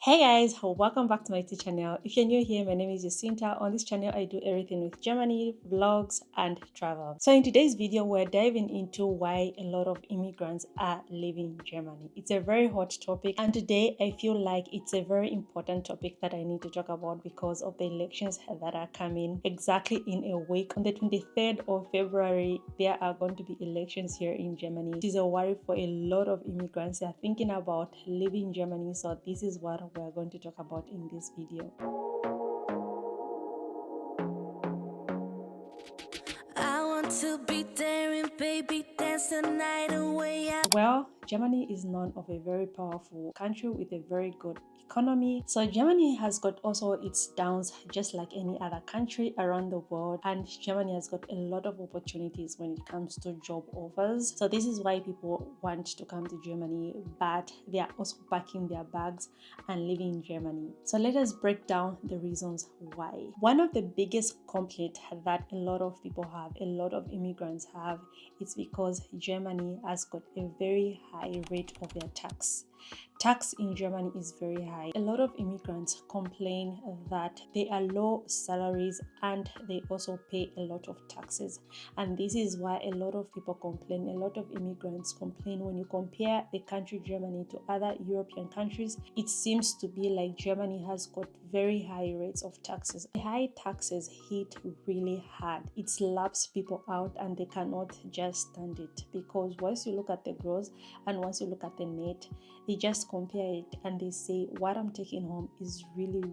Hey guys, welcome back to my YouTube channel. If you're new here, my name is Jacinta. On this channel, I do everything with Germany, vlogs, and travel. So in today's video, we're diving into why a lot of immigrants are leaving Germany. It's a very hot topic, and today I feel like it's a very important topic that I need to talk about because of the elections that are coming exactly in a week. On the 23rd of February, there are going to be elections here in Germany. It is a worry for a lot of immigrants. They are thinking about leaving Germany, so this is what we're going to talk about in this video. I want to be daring, baby, dance the night away. Well, Germany is known of a very powerful country with a very good economy. So Germany has got also its downs just like any other country around the world, and Germany has got a lot of opportunities when it comes to job offers. So this is why people want to come to Germany, but they are also packing their bags and living in Germany. So let us break down the reasons why. One of the biggest complaints that a lot of people have, a lot of immigrants have, is because Germany has got a very high rate of their tax. Tax in Germany is very high. A lot of immigrants complain that they are low salaries and they also pay a lot of taxes. And this is why a lot of people complain. A lot of immigrants complain when you compare the country Germany to other European countries. It seems to be like Germany has got very high rates of taxes. The high taxes hit really hard. It slaps people out and they cannot just stand it, because once you look at the gross and once you look at the net, they just compare it and they say what I'm taking home is really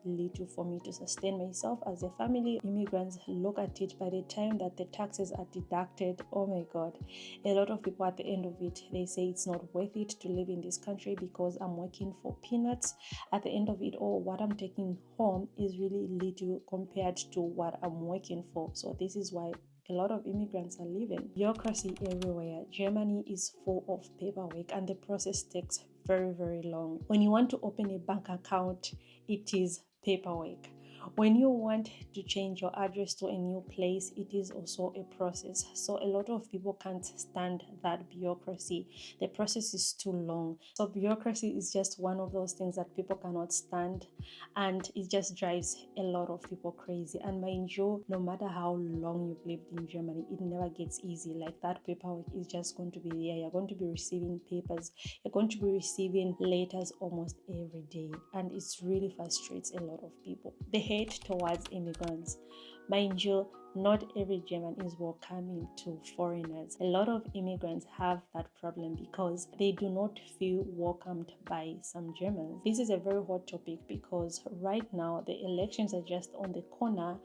little for me to sustain myself as a family. Immigrants look at it, by the time that the taxes are deducted, oh my god, a lot of people at the end of it, they say it's not worth it to live in this country because I'm working for peanuts. At the end of it all, what I'm taking home is really little compared to what I'm working for. So this is why a lot of immigrants are leaving. Bureaucracy everywhere. Germany is full of paperwork and the process takes very long. When you want to open a bank account, it is paperwork. When you want to change your address to a new place, it is also a process. So a lot of people can't stand that bureaucracy. The process is too long. So bureaucracy is just one of those things that people cannot stand, and it just drives a lot of people crazy. And mind you, no matter how long you've lived in Germany, it never gets easy. Like, that paperwork is just going to be there. You're going to be receiving papers, you're going to be receiving letters almost every day, and it's really frustrates a lot of people. The hate towards immigrants. Mind you, not every German is welcoming to foreigners. A lot of immigrants have that problem because they do not feel welcomed by some Germans. This is a very hot topic because right now the elections are just on the corner,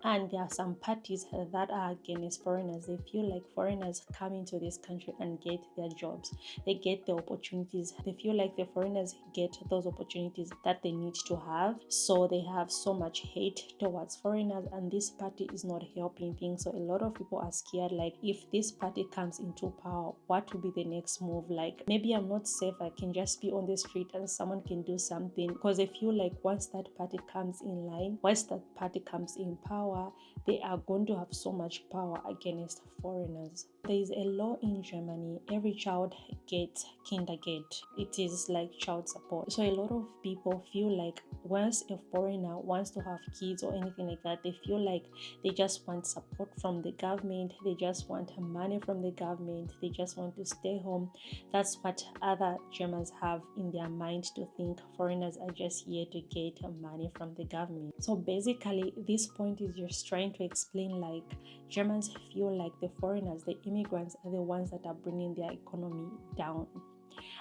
and there are some parties that are against foreigners. They feel like foreigners come into this country and get their jobs, they get the opportunities. They feel like the foreigners get those opportunities that they need to have. So they have so much hate towards foreigners, and this party is not helping things. So a lot of people are scared, like, if this party comes into power, what will be the next move? Like, maybe I'm not safe, I can just be on the street and someone can do something, because they feel like once that party comes in line, once that party comes in power, they are going to have so much power against foreigners. There is a law in Germany, every child gets kindergarten. It is like child support. So a lot of people feel like once a foreigner wants to have kids or anything like that, they feel like they just want support from the government, they just want money from the government, they just want to stay home. That's what other Germans have in their mind, to think foreigners are just here to get money from the government. So basically, this point is just trying to explain, like, Germans feel like the foreigners, the immigrants, are the ones that are bringing their economy down.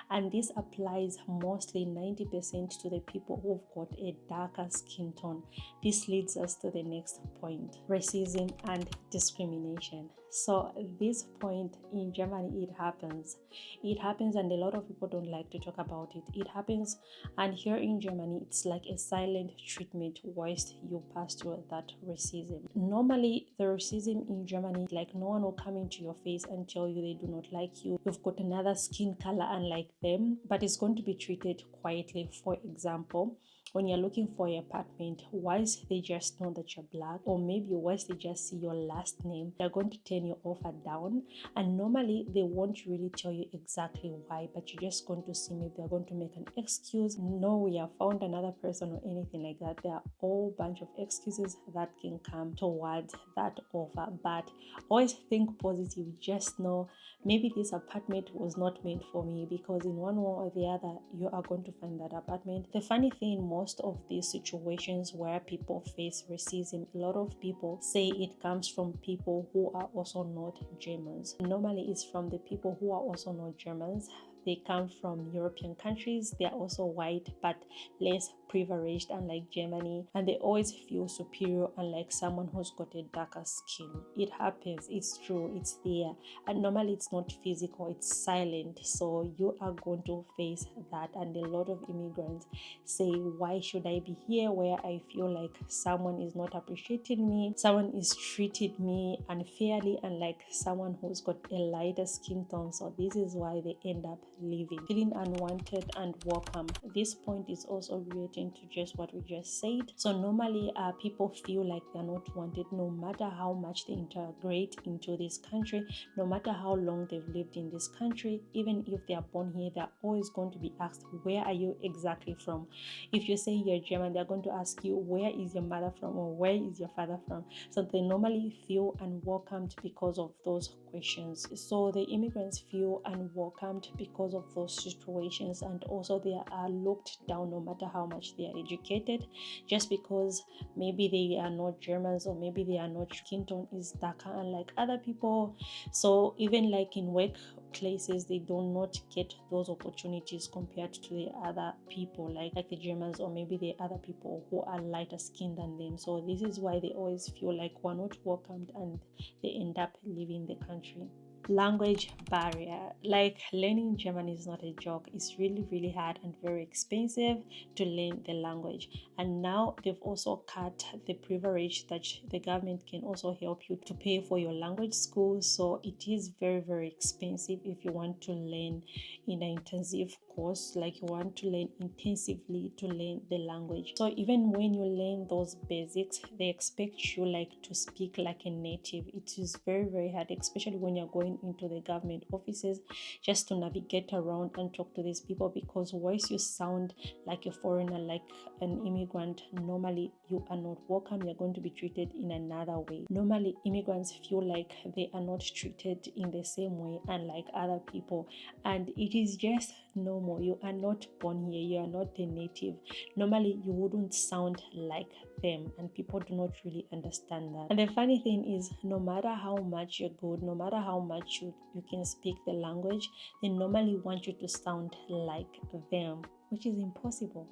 And this applies mostly 90% to the people who've got a darker skin tone. This leads us to the next point: racism and discrimination. So this point in Germany, it happens, and a lot of people don't like to talk about it. It happens, and here in Germany, it's like a silent treatment whilst you pass through that racism. Normally, the racism in Germany, like, no one will come into your face and tell you they do not like you, you've got another skin color, unlike them, but it's going to be treated quietly. For example, when you're looking for an apartment, once they just know that you're black, or maybe once they just see your last name, they're going to turn your offer down. And normally they won't really tell you exactly why, but you're just going to see maybe they're going to make an excuse. No, we have found another person or anything like that. There are all bunch of excuses that can come towards that offer. But always think positive. Just know maybe this apartment was not meant for me, because in one way or the other you are going to find that apartment. The funny thing, most of these situations where people face racism, a lot of people say it comes from people who are also not Germans. Normally it's from the people who are also not Germans. They come from European countries. They are also white but less privileged, unlike Germany, and they always feel superior unlike someone who's got a darker skin. It happens, it's true, it's there, and normally it's not physical, it's silent. So you are going to face that, and a lot of immigrants say, why should I be here where I feel like someone is not appreciating me, someone is treating me unfairly, unlike someone who's got a lighter skin tone. So this is why they end up leaving, feeling unwanted and welcome. This point is also relating to just what we just said. So normally people feel like they're not wanted, no matter how much they integrate into this country, no matter how long they've lived in this country. Even if they are born here, they're always going to be asked, where are you exactly from? If you say you're German, they're going to ask you, where is your mother from, or where is your father from? So they normally feel unwelcomed because of those questions. So the immigrants feel unwelcomed because of those situations, and also they are looked down no matter how much they are educated, just because maybe they are not Germans, or maybe they are not, skin tone is darker unlike other people. So even like in workplaces, they do not get those opportunities compared to the other people, like the Germans, or maybe the other people who are lighter skinned than them. So this is why they always feel like we're not welcomed, and they end up leaving the country. Language barrier. Like, learning German is not a joke. It's really hard and very expensive to learn the language. And now they've also cut the privilege that the government can also help you to pay for your language school. So it is very expensive if you want to learn in an intensive course, like you want to learn intensively to learn the language. So even when you learn those basics, they expect you like to speak like a native. It is very hard, especially when you're going into the government offices, just to navigate around and talk to these people, because once you sound like a foreigner, like an immigrant, normally you are not welcome. You're going to be treated in another way. Normally immigrants feel like they are not treated in the same way unlike other people, and it is just normal. You are not born here, you are not a native. Normally you wouldn't sound like them, and people do not really understand that. And the funny thing is, no matter how much you're good, no matter how much you can speak the language, they normally want you to sound like them, which is impossible.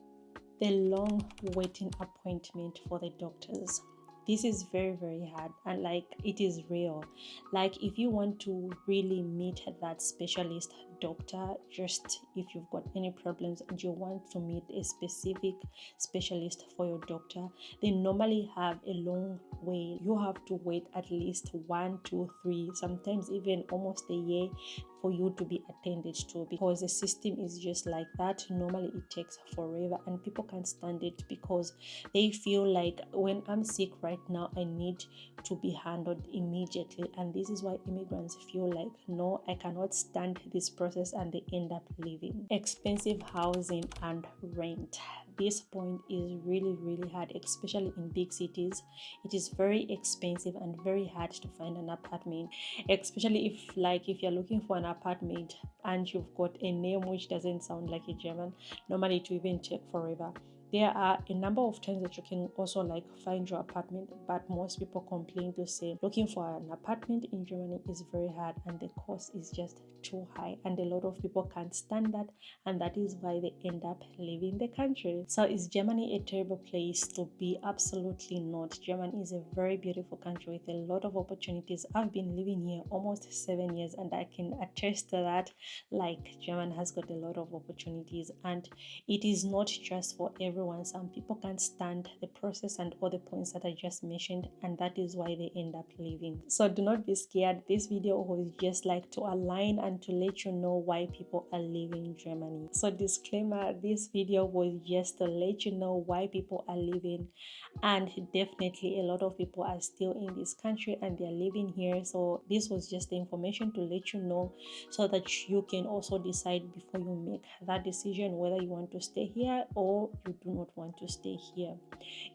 The long waiting appointment for the doctors. This is very hard, and like, it is real. Like, if you want to really meet that specialist doctor, just if you've got any problems and you want to meet a specific specialist for your doctor, they normally have a long wait. You have to wait at least 1, 2, 3, sometimes even almost a year for you to be attended to, because the system is just like that. Normally it takes forever, and people can't stand it because they feel like, when I'm sick right now, I need to be handled immediately. And this is why immigrants feel like, no, I cannot stand this process, and they end up leaving. Expensive housing and rent. This point is really hard, especially in big cities. It is very expensive and very hard to find an apartment, especially if you're looking for an apartment and you've got a name which doesn't sound like a German. Normally it will even take forever. There are a number of times that you can also like find your apartment, but most people complain to say looking for an apartment in Germany is very hard, and the cost is just too high, and a lot of people can't stand that, and that is why they end up leaving the country. So is Germany a terrible place to be? Absolutely not. Germany is a very beautiful country with a lot of opportunities. I've been living here almost 7 years, and I can attest to that. Like, Germany has got a lot of opportunities, and it is not just for everyone. everyone. Some people can't stand the process and all the points that I just mentioned, and that is why they end up leaving. So do not be scared. This video was just like to align and to let you know why people are leaving Germany. So disclaimer, this video was just to let you know why people are leaving, and definitely a lot of people are still in this country and they're living here. So this was just the information to let you know, so that you can also decide before you make that decision whether you want to stay here or you do not want to stay here.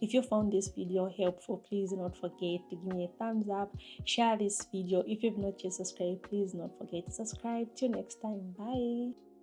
If you found this video helpful, please do not forget to give me a thumbs up, share this video. If you've not yet subscribed, please do not forget to subscribe. Till next time, bye.